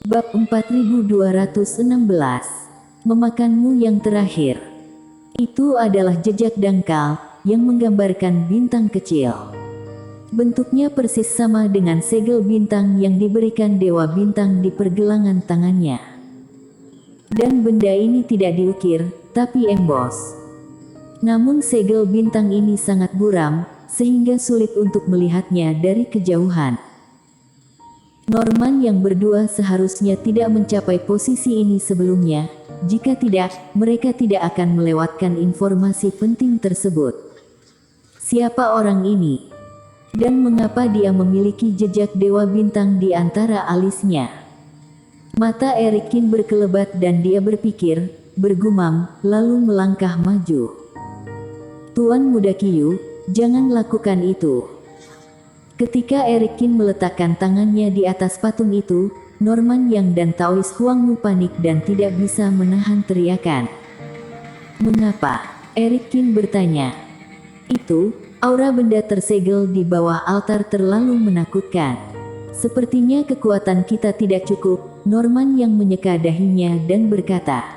Bab 4216. Memakanmu yang terakhir. Itu adalah jejak dangkal yang menggambarkan bintang kecil. Bentuknya persis sama dengan segel bintang yang diberikan Dewa Bintang di pergelangan tangannya. Dan benda ini tidak diukir, tapi embos. Namun segel bintang ini sangat buram, sehingga sulit untuk melihatnya dari kejauhan. Norman yang berdua seharusnya tidak mencapai posisi ini sebelumnya. Jika tidak, mereka tidak akan melewatkan informasi penting tersebut. Siapa orang ini? Dan mengapa dia memiliki jejak Dewa Bintang di antara alisnya? Mata Erikin berkelebat dan dia berpikir, bergumam, lalu melangkah maju. Tuan Muda Qiu, jangan lakukan itu. Ketika Erikin meletakkan tangannya di atas patung itu, Norman Yang dan Taois Huangmu panik dan tidak bisa menahan teriakan. Mengapa? Erikin bertanya. Itu, aura benda tersegel di bawah altar terlalu menakutkan. Sepertinya kekuatan kita tidak cukup. Norman Yang menyeka dahinya dan berkata.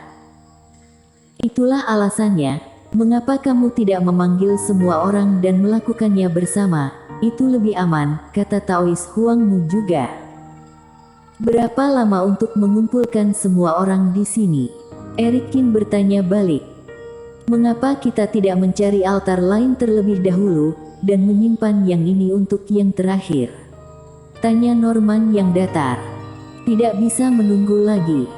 Itulah alasannya, mengapa kamu tidak memanggil semua orang dan melakukannya bersama. Itu lebih aman, kata Taois Huangmu juga. Berapa lama untuk mengumpulkan semua orang di sini? Erikin bertanya balik. Mengapa kita tidak mencari altar lain terlebih dahulu, dan menyimpan yang ini untuk yang terakhir? Tanya Norman yang datar. Tidak bisa menunggu lagi.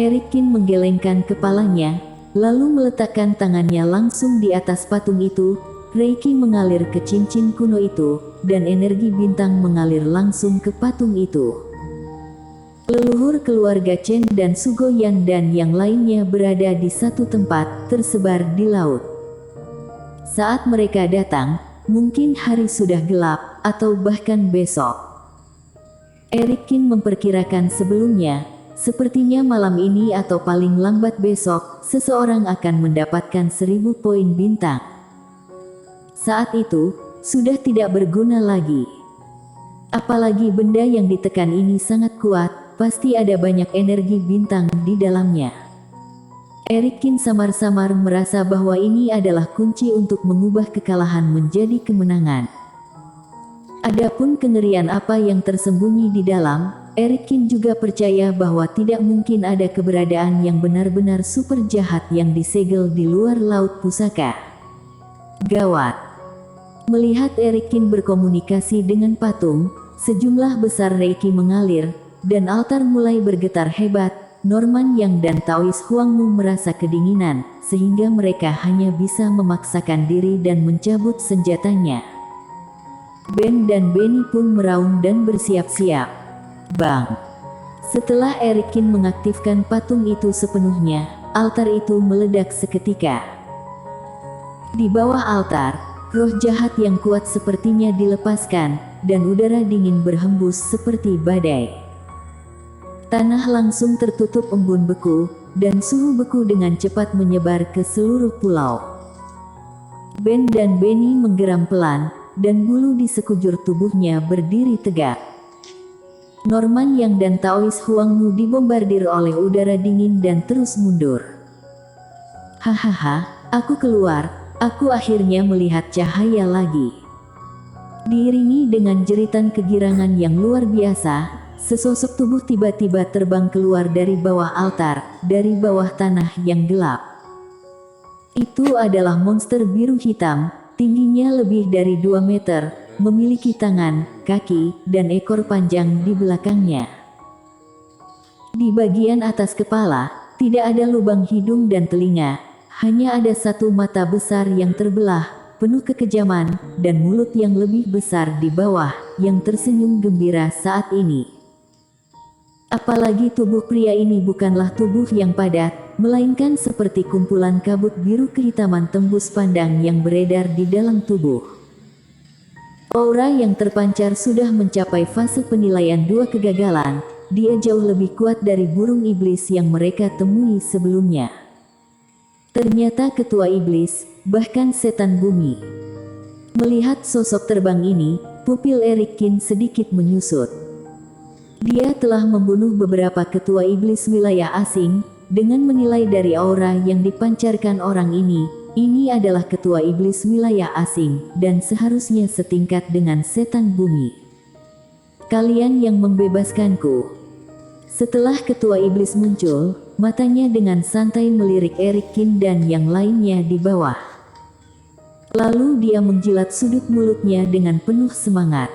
Erikin menggelengkan kepalanya, lalu meletakkan tangannya langsung di atas patung itu. Reiki mengalir ke cincin kuno itu, dan energi bintang mengalir langsung ke patung itu. Leluhur keluarga Chen dan Sugoyan dan yang lainnya berada di satu tempat, tersebar di laut. Saat mereka datang, mungkin hari sudah gelap, atau bahkan besok. Erikin memperkirakan sebelumnya, sepertinya malam ini atau paling lambat besok, seseorang akan mendapatkan 1000 poin bintang. Saat itu, sudah tidak berguna lagi. Apalagi benda yang ditekan ini sangat kuat, pasti ada banyak energi bintang di dalamnya. Erikin samar-samar merasa bahwa ini adalah kunci untuk mengubah kekalahan menjadi kemenangan. Adapun kengerian apa yang tersembunyi di dalam, Erikin juga percaya bahwa tidak mungkin ada keberadaan yang benar-benar super jahat yang disegel di luar laut pusaka. Gawat. Melihat Erikin berkomunikasi dengan patung, sejumlah besar reiki mengalir, dan altar mulai bergetar hebat. Norman Yang dan Taois Huangmu merasa kedinginan, sehingga mereka hanya bisa memaksakan diri dan mencabut senjatanya. Ben dan Benny pun meraung dan bersiap-siap. Bang! Setelah Erikin mengaktifkan patung itu sepenuhnya, altar itu meledak seketika. Di bawah altar, roh jahat yang kuat sepertinya dilepaskan, dan udara dingin berhembus seperti badai. Tanah langsung tertutup embun beku, dan suhu beku dengan cepat menyebar ke seluruh pulau. Ben dan Benny menggeram pelan, dan bulu di sekujur tubuhnya berdiri tegak. Norman Yang dan Taois Huangmu dibombardir oleh udara dingin dan terus mundur. Hahaha, aku keluar. Aku akhirnya melihat cahaya lagi. Diiringi dengan jeritan kegirangan yang luar biasa, sesosok tubuh tiba-tiba terbang keluar dari bawah altar, dari bawah tanah yang gelap. Itu adalah monster biru hitam, tingginya lebih dari 2 meter, memiliki tangan, kaki, dan ekor panjang di belakangnya. Di bagian atas kepala, tidak ada lubang hidung dan telinga. Hanya ada satu mata besar yang terbelah, penuh kekejaman, dan mulut yang lebih besar di bawah, yang tersenyum gembira saat ini. Apalagi tubuh pria ini bukanlah tubuh yang padat, melainkan seperti kumpulan kabut biru kehitaman tembus pandang yang beredar di dalam tubuh. Aura yang terpancar sudah mencapai fase penilaian 2 kegagalan, dia jauh lebih kuat dari burung iblis yang mereka temui sebelumnya. Ternyata ketua iblis, bahkan setan bumi. Melihat sosok terbang ini, pupil Erikin sedikit menyusut. Dia telah membunuh beberapa ketua iblis wilayah asing, dengan menilai dari aura yang dipancarkan orang ini adalah ketua iblis wilayah asing, dan seharusnya setingkat dengan setan bumi. Kalian yang membebaskanku. Setelah ketua iblis muncul, matanya dengan santai melirik Eric Kin dan yang lainnya di bawah. Lalu dia menjilat sudut mulutnya dengan penuh semangat.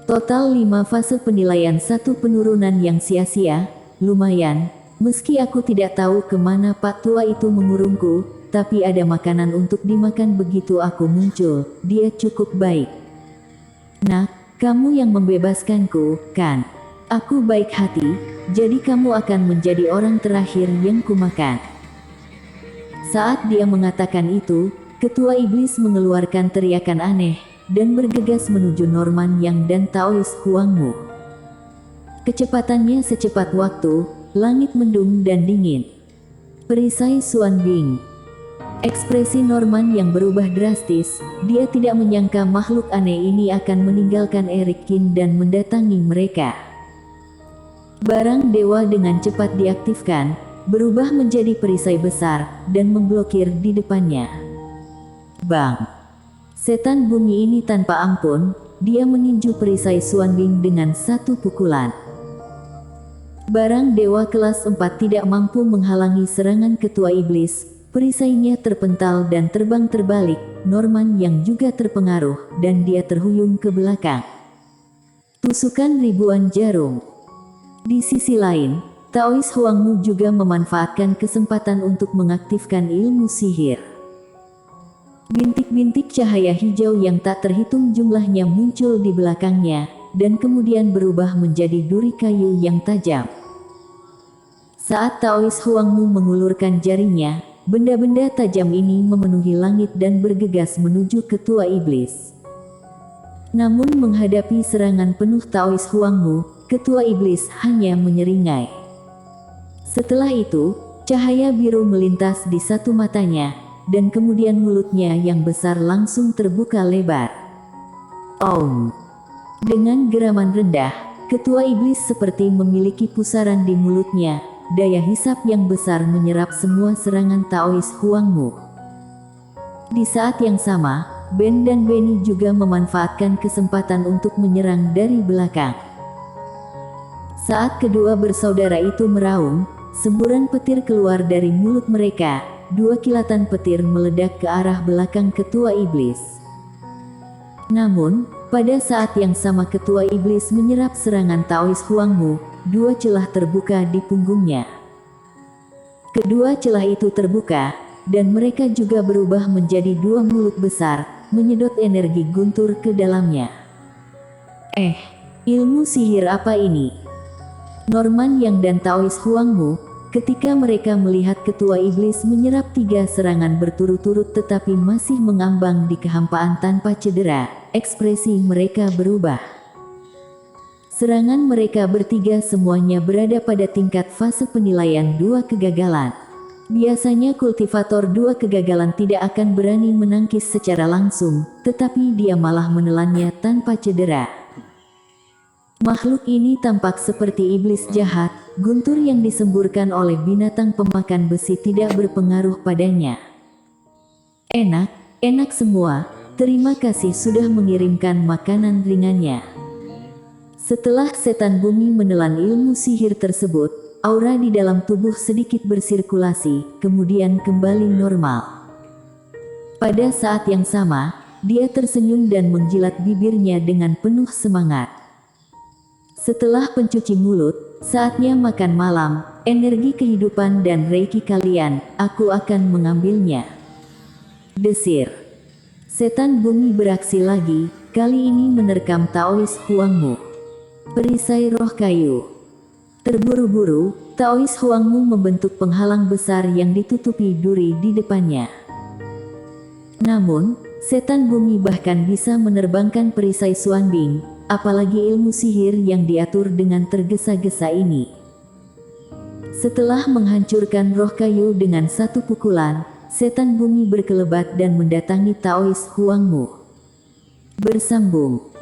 Total 5 fase penilaian, 1 penurunan yang sia-sia, lumayan. Meski aku tidak tahu kemana Pak Tua itu mengurungku, tapi ada makanan untuk dimakan begitu aku muncul, dia cukup baik. Nah, kamu yang membebaskanku, kan? Aku baik hati, jadi kamu akan menjadi orang terakhir yang kumakan. Saat dia mengatakan itu, ketua iblis mengeluarkan teriakan aneh, dan bergegas menuju Norman Yang dan Taois Huangmu. Kecepatannya secepat waktu, langit mendung dan dingin. Perisai Xuan Bing. Ekspresi Norman yang berubah drastis, dia tidak menyangka makhluk aneh ini akan meninggalkan Eric Kin dan mendatangi mereka. Barang dewa dengan cepat diaktifkan, berubah menjadi perisai besar, dan memblokir di depannya. Bang! Setan bumi ini tanpa ampun, dia meninju perisai Xuan Bing dengan satu pukulan. Barang dewa kelas 4 tidak mampu menghalangi serangan ketua iblis, perisainya terpental dan terbang terbalik, Norman yang juga terpengaruh, dan dia terhuyung ke belakang. Tusukan ribuan jarum. Di sisi lain, Taois Huangmu juga memanfaatkan kesempatan untuk mengaktifkan ilmu sihir. Bintik-bintik cahaya hijau yang tak terhitung jumlahnya muncul di belakangnya, dan kemudian berubah menjadi duri kayu yang tajam. Saat Taois Huangmu mengulurkan jarinya, benda-benda tajam ini memenuhi langit dan bergegas menuju ketua iblis. Namun menghadapi serangan penuh Taois Huangmu, ketua iblis hanya menyeringai. Setelah itu, cahaya biru melintas di satu matanya, dan kemudian mulutnya yang besar langsung terbuka lebar. Om! Dengan geraman rendah, ketua iblis seperti memiliki pusaran di mulutnya, daya hisap yang besar menyerap semua serangan Taois Huangmu. Di saat yang sama, Ben dan Benny juga memanfaatkan kesempatan untuk menyerang dari belakang. Saat kedua bersaudara itu meraung, semburan petir keluar dari mulut mereka. 2 kilatan petir meledak ke arah belakang ketua iblis. Namun, pada saat yang sama ketua iblis menyerap serangan Taois Huangmu, 2 celah terbuka di punggungnya. Kedua celah itu terbuka, dan mereka juga berubah menjadi 2 mulut besar, menyedot energi guntur ke dalamnya. Ilmu sihir apa ini? Norman Yang dan Taois Huangmu, ketika mereka melihat ketua iblis menyerap 3 serangan berturut-turut tetapi masih mengambang di kehampaan tanpa cedera, ekspresi mereka berubah. Serangan mereka bertiga semuanya berada pada tingkat fase penilaian 2 kegagalan. Biasanya kultivator 2 kegagalan tidak akan berani menangkis secara langsung, tetapi dia malah menelannya tanpa cedera. Makhluk ini tampak seperti iblis jahat, guntur yang disemburkan oleh binatang pemakan besi tidak berpengaruh padanya. Enak semua, terima kasih sudah mengirimkan makanan ringannya. Setelah setan bumi menelan ilmu sihir tersebut, aura di dalam tubuh sedikit bersirkulasi, kemudian kembali normal. Pada saat yang sama, dia tersenyum dan menjilat bibirnya dengan penuh semangat. Setelah pencuci mulut, saatnya makan malam, energi kehidupan dan reiki kalian, aku akan mengambilnya. Desir. Setan bumi beraksi lagi, kali ini menerkam Taois Huangmu. Perisai roh kayu. Terburu-buru, Taois Huangmu membentuk penghalang besar yang ditutupi duri di depannya. Namun, setan bumi bahkan bisa menerbangkan perisai Xuan Bing, apalagi ilmu sihir yang diatur dengan tergesa-gesa ini. Setelah menghancurkan roh kayu dengan satu pukulan, setan bumi berkelebat dan mendatangi Taois Huangmu. Bersambung.